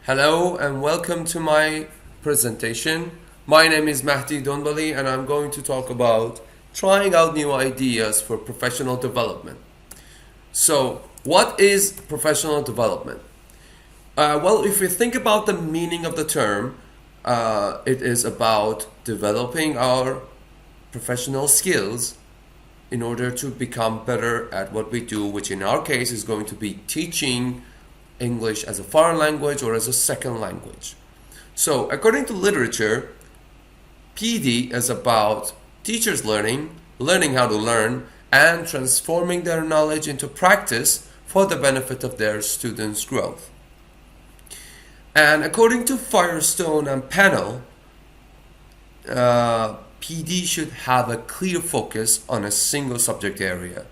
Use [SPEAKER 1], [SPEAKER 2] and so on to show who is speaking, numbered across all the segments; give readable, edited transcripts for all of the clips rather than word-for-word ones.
[SPEAKER 1] Hello and welcome to my presentation. My name is Mahdi Donbali and I'm going to talk about trying out new ideas for professional development. So, what is professional development? Well, if we think about the meaning of the term, it is about developing our professional skills in order to become better at what we do, which in our case is going to be teaching English as a foreign language or as a second language. So, according to literature, PD is about teachers learning how to learn, and transforming their knowledge into practice for the benefit of their students' growth. And according to Firestone and Panel, PD should have a clear focus on a single subject area,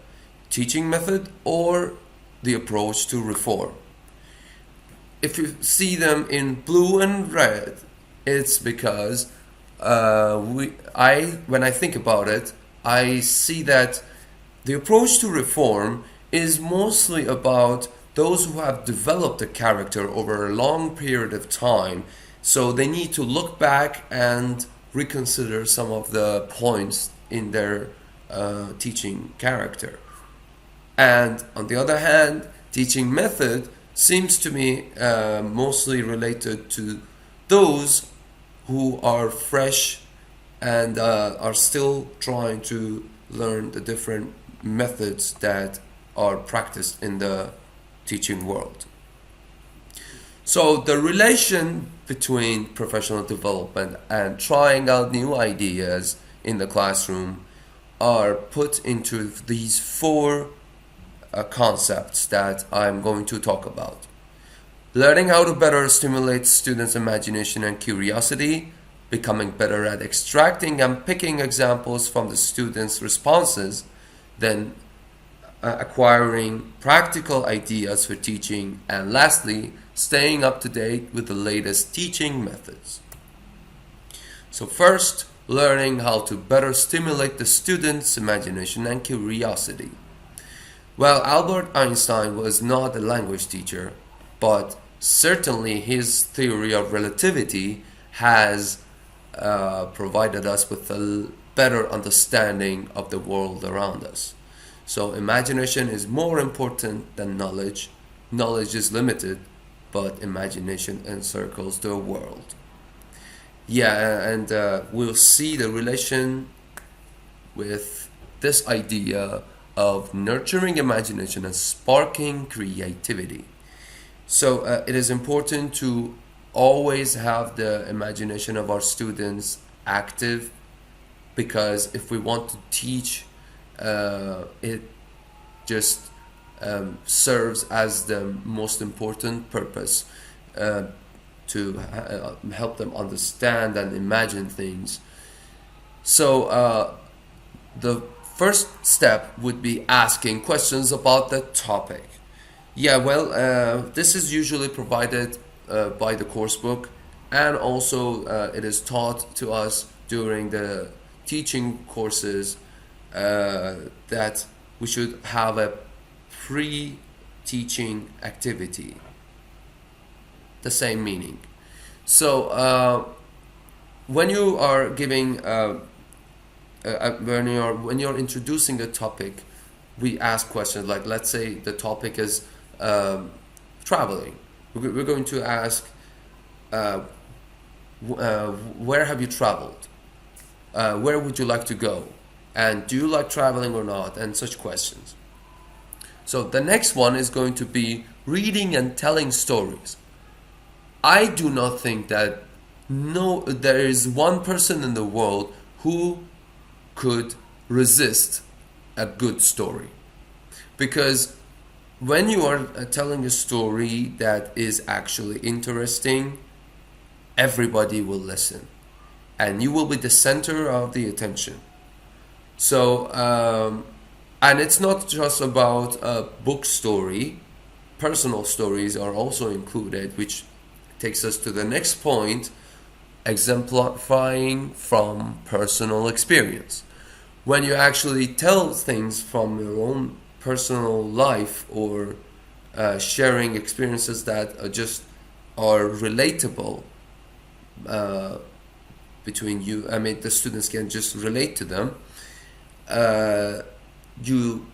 [SPEAKER 1] teaching method or the approach to reform. If you see them in blue and red, it's because when I think about it, I see that the approach to reform is mostly about those who have developed a character over a long period of time. So they need to look back and reconsider some of the points in their teaching character. And on the other hand, teaching method seems to me mostly related to those who are fresh and are still trying to learn the different methods that are practiced in the teaching world. So the relation between professional development and trying out new ideas in the classroom are put into these four concepts that I'm going to talk about. Learning how to better stimulate students' imagination and curiosity, becoming better at extracting and picking examples from the students' responses, then acquiring practical ideas for teaching, and lastly, staying up to date with the latest teaching methods. So first, learning how to better stimulate the students' imagination and curiosity. Well, Albert Einstein was not a language teacher, but certainly his theory of relativity has provided us with a better understanding of the world around us. So imagination is more important than knowledge. Knowledge is limited, but imagination encircles the world. Yeah, and we'll see the relation with this idea of nurturing imagination and sparking creativity. So it is important to always have the imagination of our students active, because if we want to teach, it just serves as the most important purpose to help them understand and imagine things. So the first step would be asking questions about the topic. Yeah, well, this is usually provided by the course book, and also it is taught to us during the teaching courses that we should have a pre-teaching activity. The same meaning. So when you are giving when you're introducing a topic, we ask questions like, let's say the topic is traveling. We're going to ask, where have you traveled? Where would you like to go? And do you like traveling or not? And such questions. So the next one is going to be reading and telling stories. I do not think that there is one person in the world who could resist a good story, because when you are telling a story that is actually interesting, everybody will listen and you will be the center of the attention. So and it's not just about a book story, personal stories are also included, which takes us to the next point: exemplifying from personal experience. When you actually tell things from your own personal life, or sharing experiences that are just are relatable between you, I mean, the students can just relate to them, you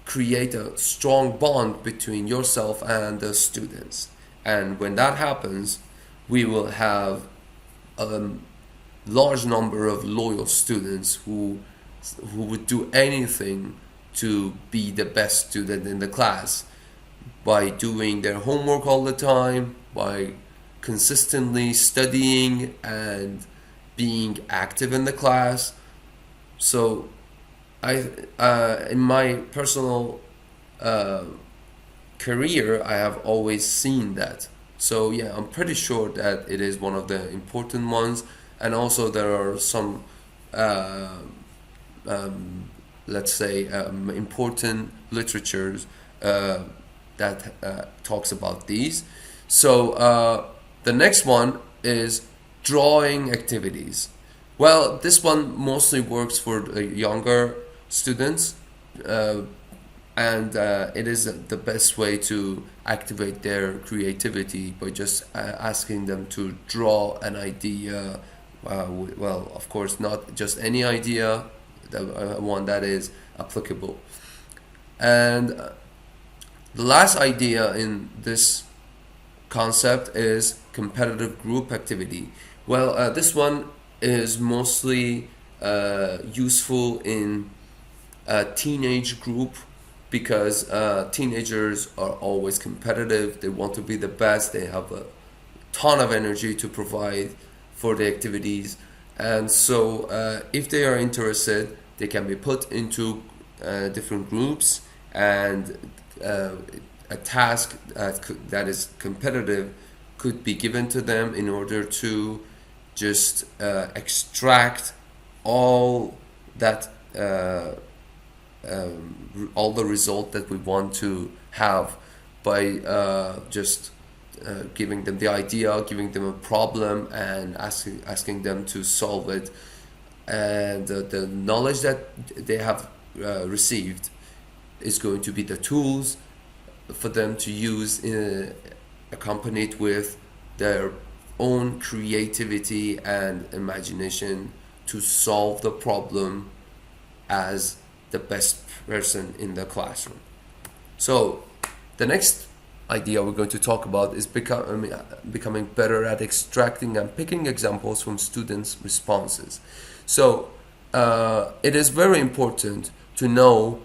[SPEAKER 1] create a strong bond between yourself and the students. And when that happens, we will have a large number of loyal students who would do anything to be the best student in the class by doing their homework all the time, by consistently studying and being active in the class. So in my personal career, I have always seen that. So yeah, I'm pretty sure that it is one of the important ones. And also there are some, let's say, important literatures that talks about these. So the next one is drawing activities. Well, this one mostly works for the younger students, and it is the best way to activate their creativity by just asking them to draw an idea. Well, of course, not just any idea, one that is applicable. And the last idea in this concept is competitive group activity. Well, this one is mostly useful in a teenage group because teenagers are always competitive. They want to be the best. They have a ton of energy to provide for the activities. And so if they are interested, they can be put into different groups, and a task that is competitive could be given to them in order to just extract all that all the result that we want to have by just giving them the idea, giving them a problem, and asking them to solve it. And the knowledge that they have received is going to be the tools for them to use, accompanied with their own creativity and imagination to solve the problem as the best person in the classroom. So the next idea we're going to talk about is becoming better at extracting and picking examples from students' responses. So it is very important to know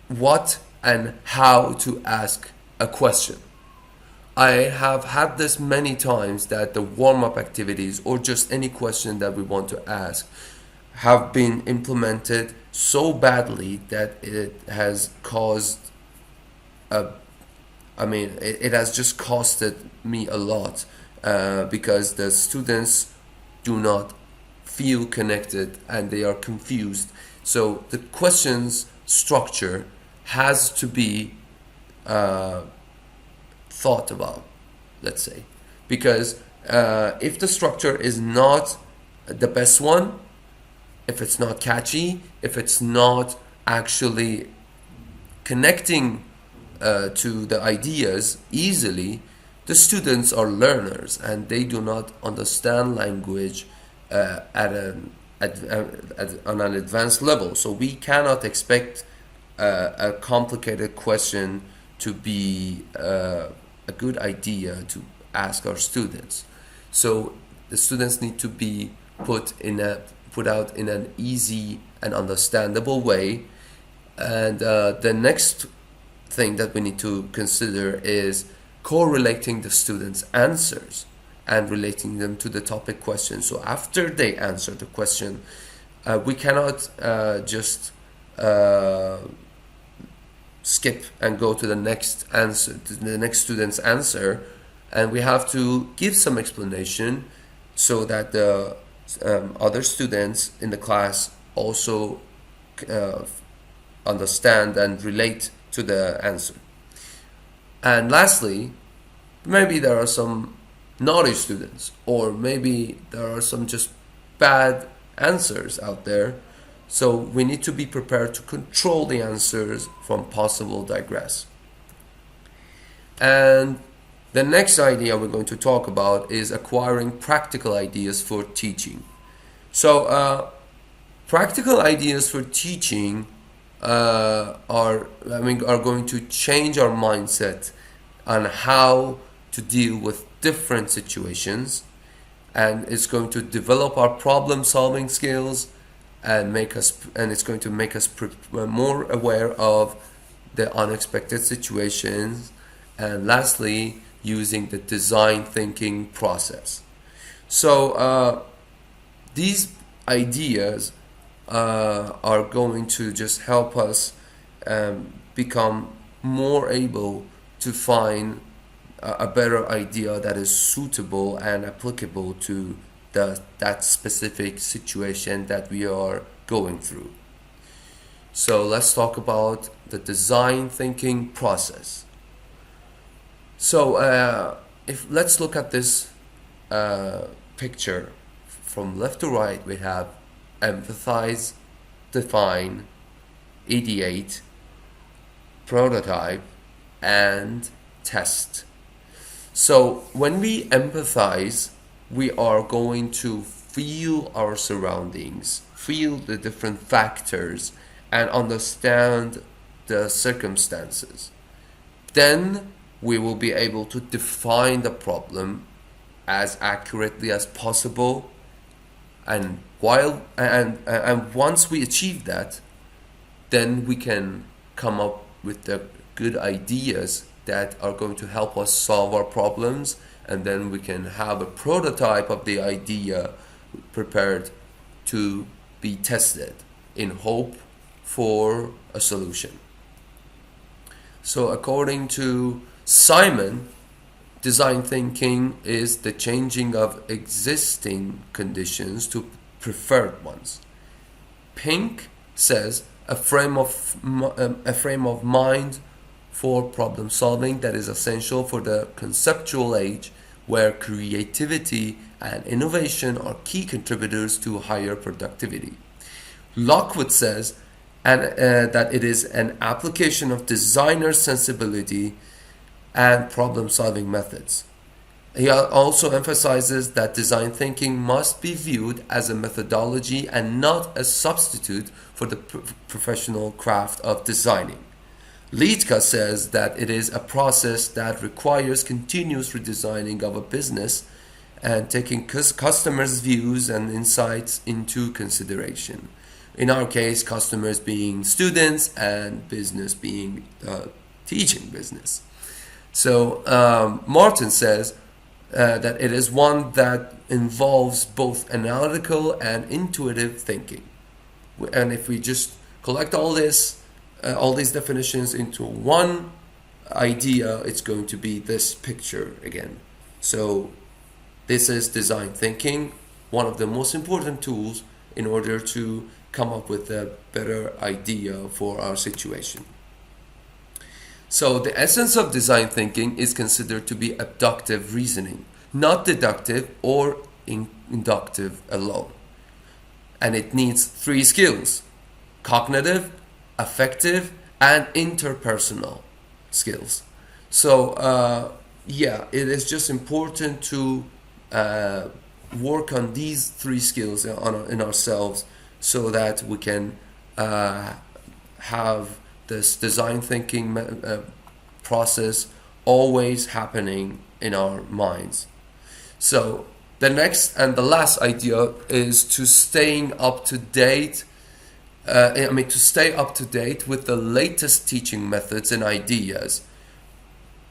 [SPEAKER 1] what and how to ask a question. I have had this many times that the warm-up activities or just any question that we want to ask have been implemented so badly that it has caused it has just costed me a lot because the students do not feel connected and they are confused. So the question's structure has to be thought about, let's say, because if the structure is not the best one, if it's not catchy, if it's not actually connecting to the ideas easily, the students are learners and they do not understand language on an advanced level. So we cannot expect a complicated question to be a good idea to ask our students. So the students need to be put out in an easy and understandable way. And the next thing that we need to consider is correlating the students' answers and relating them to the topic question. So after they answer the question, we cannot just skip and go to the next answer, to the next student's answer, and we have to give some explanation so that the other students in the class also understand and relate to the answer. And lastly, maybe there are some naughty students, or maybe there are some just bad answers out there. So we need to be prepared to control the answers from possible digress. And The next idea we're going to talk about is acquiring practical ideas for teaching. So, practical ideas for teaching are going to change our mindset on how to deal with different situations, and it's going to develop our problem solving skills and it's going to make us more aware of the unexpected situations, and lastly using the design thinking process. So these ideas are going to just help us become more able to find a better idea that is suitable and applicable to that specific situation that we are going through. So let's talk about the design thinking process. So if let's look at this picture from left to right. We have empathize, define, ideate, prototype, and test. So when we empathize, we are going to feel our surroundings, feel the different factors, and understand the circumstances. Then we will be able to define the problem as accurately as possible, and once we achieve that, then we can come up with the good ideas that are going to help us solve our problems, and then we can have a prototype of the idea prepared to be tested in hope for a solution. So according to Simon, design thinking is the changing of existing conditions to preferred ones. Pink says a frame of mind for problem solving that is essential for the conceptual age, where creativity and innovation are key contributors to higher productivity. Lockwood says that it is an application of designer sensibility and problem-solving methods. He also emphasizes that design thinking must be viewed as a methodology and not a substitute for the professional craft of designing. Liedtke says that it is a process that requires continuous redesigning of a business and taking customers' views and insights into consideration. In our case, customers being students and business being teaching business. So Martin says that it is one that involves both analytical and intuitive thinking. And if we just collect all these definitions into one idea, it's going to be this picture again. So this is design thinking, one of the most important tools in order to come up with a better idea for our situation. So the essence of design thinking is considered to be abductive reasoning, not deductive or inductive alone. And it needs 3 skills: cognitive, affective, and interpersonal skills. So it is just important to work on these 3 skills in ourselves, so that we can have this design thinking process always happening in our minds. So the next and the last idea is to staying up to date. To stay up to date with the latest teaching methods and ideas.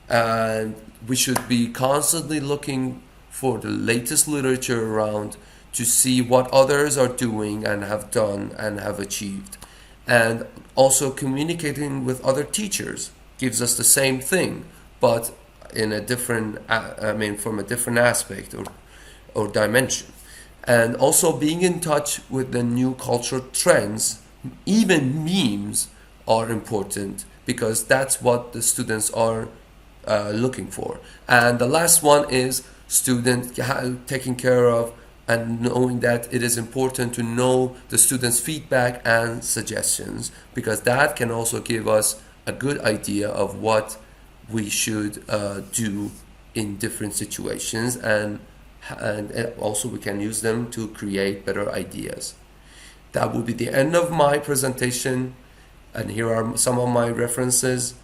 [SPEAKER 1] And we should be constantly looking for the latest literature around to see what others are doing and have done and have achieved. And also communicating with other teachers gives us the same thing, but in a different, from a different aspect or dimension. And also being in touch with the new cultural trends, even memes are important, because that's what the students are looking for. And the last one is student taking care of and knowing that it is important to know the students' feedback and suggestions, because that can also give us a good idea of what we should do in different situations, and also we can use them to create better ideas. That will be the end of my presentation, and here are some of my references.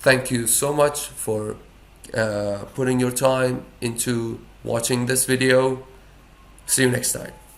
[SPEAKER 1] Thank you so much for putting your time into watching this video. See you next time.